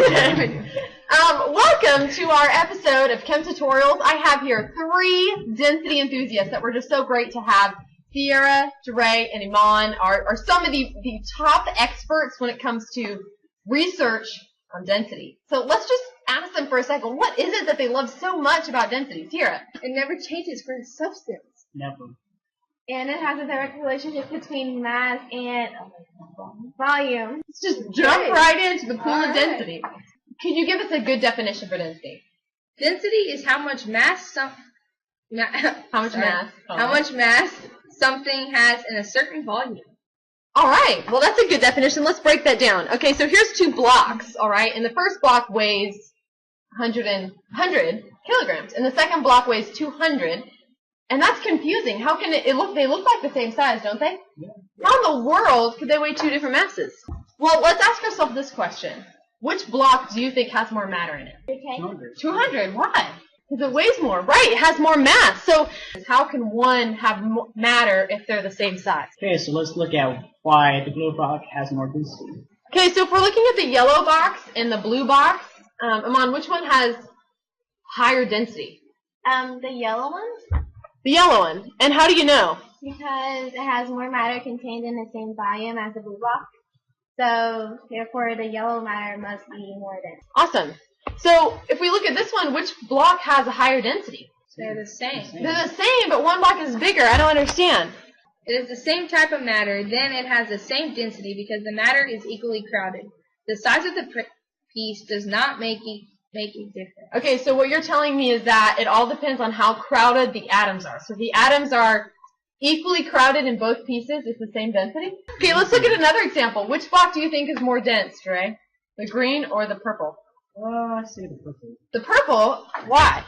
Welcome to our episode of Chem Tutorials. I have here 3 density enthusiasts that were just so great to have. Sierra, Dre, and Iman are some of the top experts when it comes to research on density. So let's just ask them for a second, what is it that they love so much about density? Sierra? It never changes for a substance. Never. And it has a direct relationship between mass and volume. Let's just jump right into the pool of density. Can you give us a good definition for density? Density is how much mass how much mass something has in a certain volume. All right. Well, that's a good definition. Let's break that down. Okay, so here's 2 blocks, all right? And the first block weighs 100 kilograms, and the second block weighs 200. And that's confusing. How can they look like the same size, don't they? Yeah. How in the world could they weigh 2 different masses? Well, let's ask ourselves this question. Which block do you think has more matter in it? 200. Why? Because it weighs more. Right, it has more mass. So how can one have matter if they're the same size? Okay, so let's look at why the blue block has more density. Okay, so if we're looking at the yellow box and the blue box, Iman, which one has higher density? The yellow one. The yellow one. And how do you know? Because it has more matter contained in the same volume as the blue block. So, therefore, the yellow matter must be more dense. Awesome. So, if we look at this one, which block has a higher density? They're the same. They're the same, but one block is bigger. I don't understand. It is the same type of matter, then it has the same density because the matter is equally crowded. The size of the piece does not make a difference. Okay, so what you're telling me is that it all depends on how crowded the atoms are. So if the atoms are equally crowded in both pieces, it's the same density? Okay, let's look at another example. Which block do you think is more dense, Dre? The green or the purple? I say the purple. The purple? Why?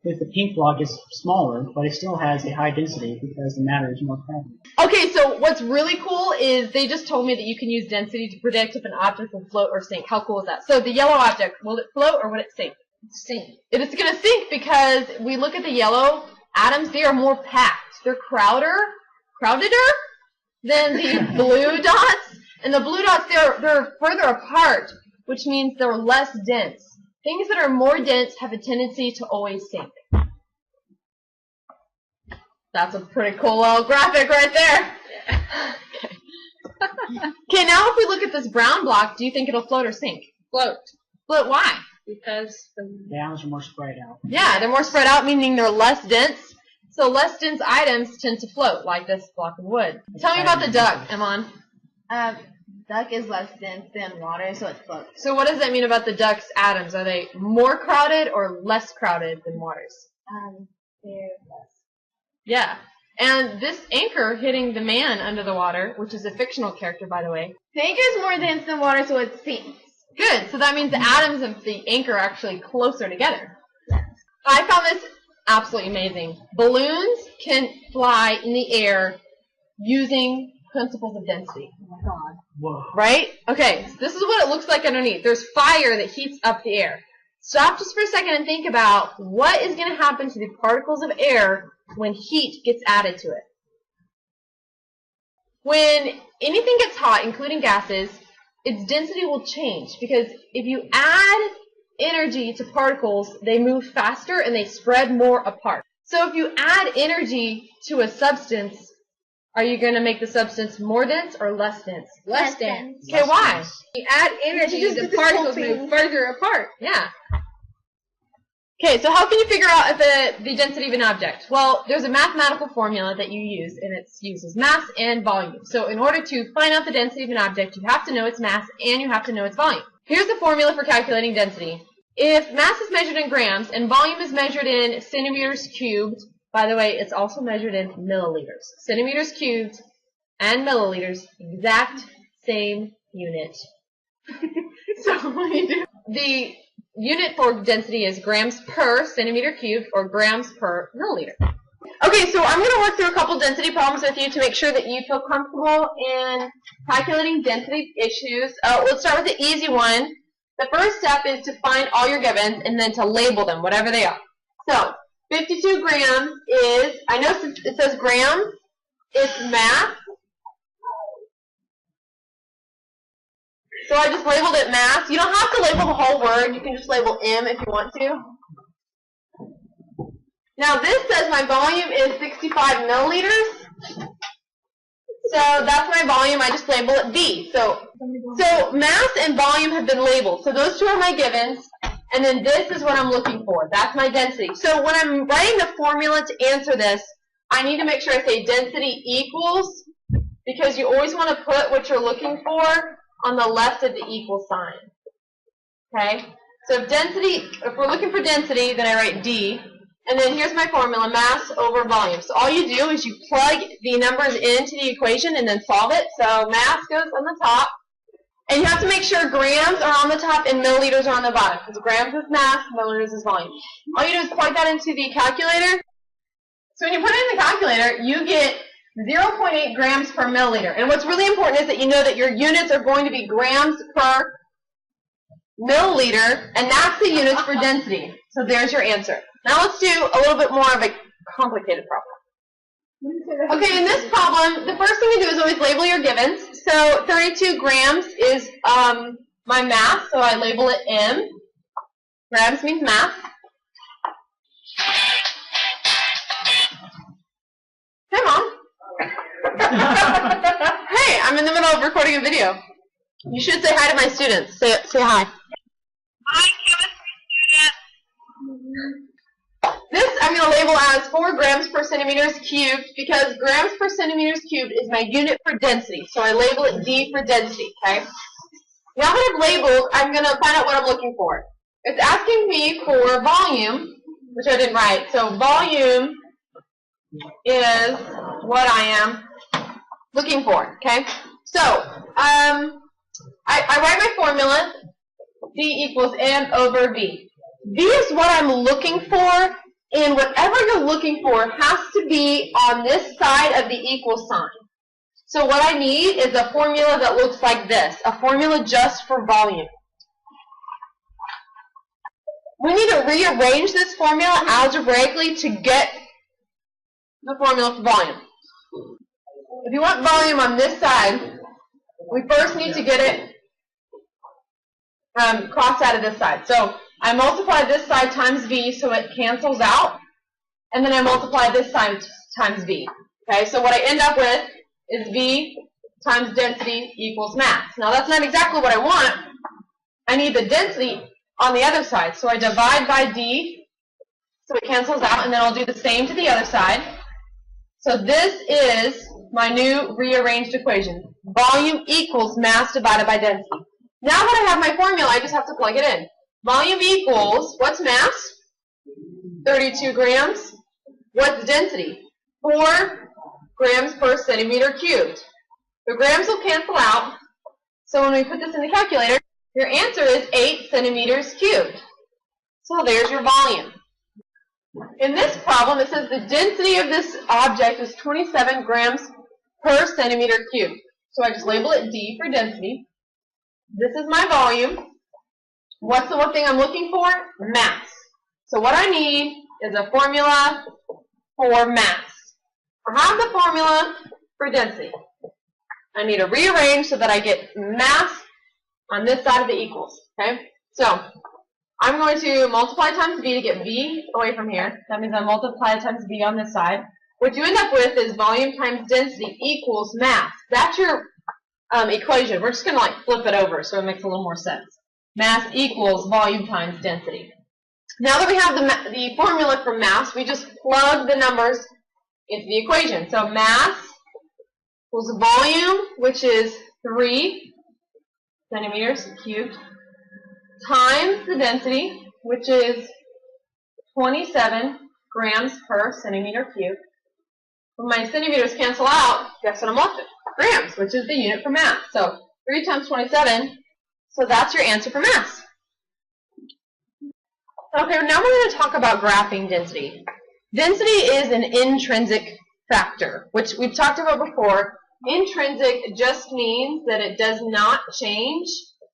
Because the pink block is smaller, but it still has a high density because the matter is more crowded. Okay, so what's really cool is they just told me that you can use density to predict if an object will float or sink. How cool is that? So the yellow object, will it float or will it sink? Sink. It is going to sink because we look at the yellow atoms, they are more packed. They're crowdeder than the blue dots. And the blue dots, they're further apart, which means they're less dense. Things that are more dense have a tendency to always sink. That's a pretty cool little graphic right there. Okay, now if we look at this brown block, do you think it'll float or sink? Float. Float, why? Because the atoms are more spread out. Yeah, they're more spread out, meaning they're less dense. So less dense items tend to float, like this block of wood. Tell me about the duck, Iman. Duck is less dense than water, so it floats. So what does that mean about the duck's atoms? Are they more crowded or less crowded than water's? They're less. Yeah. And this anchor hitting the man under the water, which is a fictional character, by the way. The anchor is more dense than water, so it sinks. Good. So that means the atoms of the anchor are actually closer together. Yes. I found this absolutely amazing. Balloons can fly in the air using principles of density. Oh my god. Whoa. Right? Okay, so this is what it looks like underneath. There's fire that heats up the air. Stop just for a second and think about what is going to happen to the particles of air when heat gets added to it. When anything gets hot, including gases, its density will change because if you add energy to particles, they move faster and they spread more apart. So if you add energy to a substance, are you going to make the substance more dense or less dense? less dense. Okay, why? You add energy, the particles move further apart. Yeah. Okay, so how can you figure out if the density of an object? Well, there's a mathematical formula that you use, and it uses mass and volume. So in order to find out the density of an object, you have to know its mass and you have to know its volume. Here's the formula for calculating density. If mass is measured in grams and volume is measured in centimeters cubed, by the way, it's also measured in milliliters. Centimeters cubed and milliliters, exact same unit. So what do you do? The unit for density is grams per centimeter cubed or grams per milliliter. Okay, so I'm going to work through a couple density problems with you to make sure that you feel comfortable in calculating density issues. Let's start with the easy one. The first step is to find all your givens and then to label them, whatever they are. So 52 grams is, I know it says grams, it's mass. So I just labeled it mass. You don't have to label the whole word. You can just label M if you want to. Now this says my volume is 65 milliliters. So that's my volume. I just label it V. So mass and volume have been labeled. So those two are my givens. And then this is what I'm looking for. That's my density. So when I'm writing the formula to answer this, I need to make sure I say density equals, because you always want to put what you're looking for on the left of the equal sign. Okay? So if we're looking for density, then I write D. And then here's my formula, mass over volume. So all you do is you plug the numbers into the equation and then solve it. So mass goes on the top. And you have to make sure grams are on the top and milliliters are on the bottom, because grams is mass, milliliters is volume. All you do is plug that into the calculator. So when you put it in the calculator, you get 0.8 grams per milliliter. And what's really important is that you know that your units are going to be grams per milliliter, and that's the units for density. So there's your answer. Now let's do a little bit more of a complicated problem. Okay, in this problem, the first thing you do is always label your givens. So 32 grams is my mass, so I label it M. Grams means mass. Hey, Mom. Hey, I'm in the middle of recording a video. You should say hi to my students. Say hi. Hi, chemistry student. This I'm going to label as 4 grams per centimeters cubed, because grams per centimeters cubed is my unit for density. So I label it D for density, okay? Now that I've labeled, I'm going to find out what I'm looking for. It's asking me for volume, which I didn't write. So volume is what I am looking for, okay? So I write my formula, D equals M over V. V is what I'm looking for, and whatever you're looking for has to be on this side of the equal sign. So what I need is a formula that looks like this, a formula just for volume. We need to rearrange this formula algebraically to get the formula for volume. If you want volume on this side, we first need to get it crossed out of this side. So I multiply this side times V so it cancels out, and then I multiply this side times V. Okay, so what I end up with is V times density equals mass. Now that's not exactly what I want. I need the density on the other side. So I divide by D so it cancels out, and then I'll do the same to the other side. So this is my new rearranged equation. Volume equals mass divided by density. Now that I have my formula, I just have to plug it in. Volume equals, what's mass? 32 grams. What's density? 4 grams per centimeter cubed. The grams will cancel out. So when we put this in the calculator, your answer is 8 centimeters cubed. So there's your volume. In this problem, it says the density of this object is 27 grams per centimeter cubed. So I just label it D for density. This is my volume. What's the one thing I'm looking for? Mass. So what I need is a formula for mass. I have the formula for density. I need to rearrange so that I get mass on this side of the equals. Okay? So I'm going to multiply times V to get V away from here. That means I multiply times V on this side. What you end up with is volume times density equals mass. That's your equation. We're just going to like flip it over so it makes a little more sense. Mass equals volume times density. Now that we have the formula for mass, we just plug the numbers into the equation. So mass equals volume, which is 3 centimeters cubed, times the density, which is 27 grams per centimeter cubed. When my centimeters cancel out, guess what I'm left with? Grams, which is the unit for mass. So 3 times 27, so that's your answer for mass. Okay, now we're going to talk about graphing density. Density is an intrinsic factor, which we've talked about before. Intrinsic just means that it does not change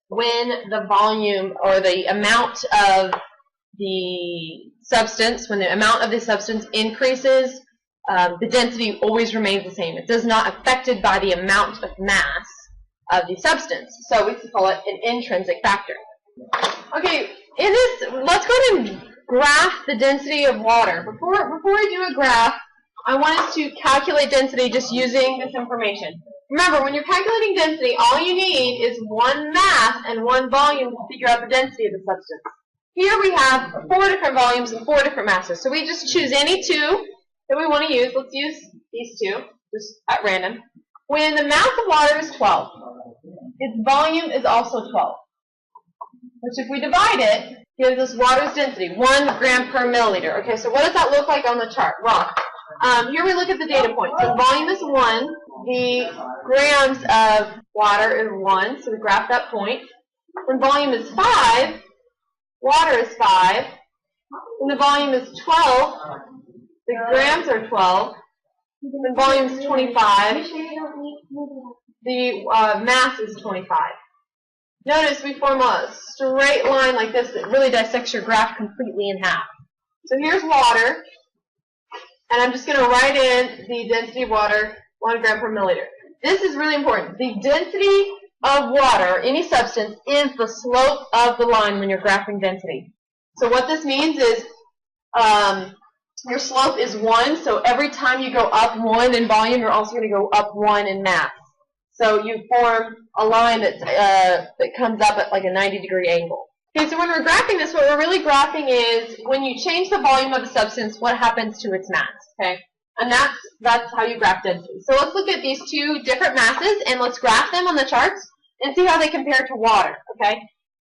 when the volume or the amount of the substance, when the amount of the substance increases, the density always remains the same. It does not affected by the amount of mass. of the substance. So we can call it an intrinsic factor. Okay, in this, let's go ahead and graph the density of water. Before we do a graph, I want us to calculate density just using this information. Remember, when you're calculating density, all you need is one mass and one volume to figure out the density of the substance. Here we have 4 different volumes and 4 different masses. So we just choose any 2 that we want to use. Let's use these 2, just at random. When the mass of water is 12, its volume is also 12. Which if we divide it, gives us water's density, 1 gram per milliliter. Okay, so what does that look like on the chart? Well, here we look at the data points. So volume is 1, the grams of water is 1, so we graph that point. When volume is 5, water is 5. When the volume is 12, the grams are 12. When volume is 25, the mass is 25. Notice we form a straight line like this that really dissects your graph completely in half. So here's water, and I'm just going to write in the density of water, 1 gram per milliliter. This is really important. The density of water, any substance, is the slope of the line when you're graphing density. So what this means is your slope is 1, so every time you go up 1 in volume, you're also going to go up 1 in mass. So you form a line that comes up at like a 90-degree angle. Okay, so when we're graphing this, what we're really graphing is when you change the volume of a substance, what happens to its mass, okay? And that's how you graph density. So let's look at these 2 different masses, and let's graph them on the charts and see how they compare to water, okay?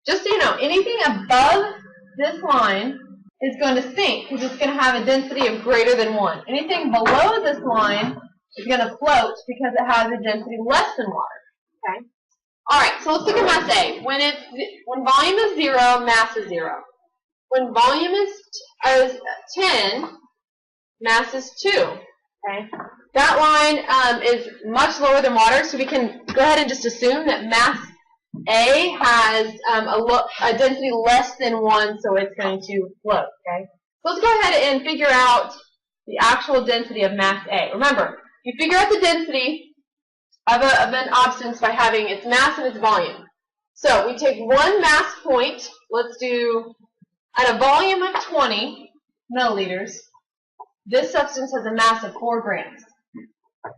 Just so you know, anything above this line is going to sink because it's going to have a density of greater than 1. Anything below this line is going to float because it has a density less than water, okay? All right, so let's look at mass A. When volume is 0, mass is 0. When volume is 10, mass is 2. Okay, that line is much lower than water, so we can go ahead and just assume that mass A has a density less than 1, so it's going to float. Okay, so let's go ahead and figure out the actual density of mass A. Remember, you figure out the density of an substance by having its mass and its volume. So we take one mass point, let's do, at a volume of 20 milliliters, this substance has a mass of 4 grams.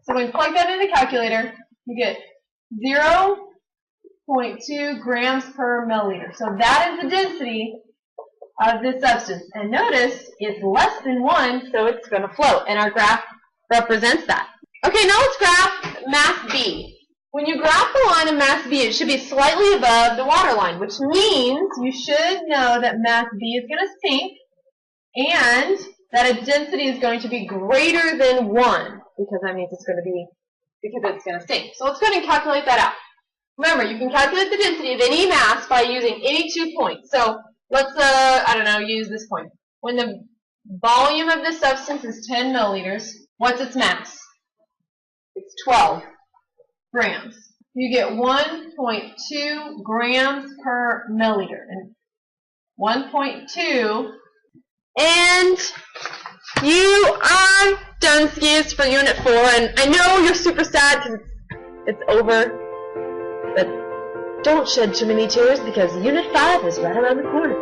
So when we plug that in the calculator, you get 0.2 grams per milliliter. So that is the density of this substance. And notice it's less than 1, so it's going to float. And our graph represents that. Okay, now let's graph mass B. When you graph the line of mass B, it should be slightly above the water line, which means you should know that mass B is going to sink and that its density is going to be greater than 1, because that means it's going to be, because it's going to sink. So let's go ahead and calculate that out. Remember, you can calculate the density of any mass by using any 2 points. So let's, I don't know, use this point. When the volume of this substance is 10 milliliters, what's its mass? It's 12 grams. You get 1.2 grams per milliliter. And 1.2, and you are done skis for Unit 4. And I know you're super sad because it's over, but don't shed too many tears because Unit 5 is right around the corner.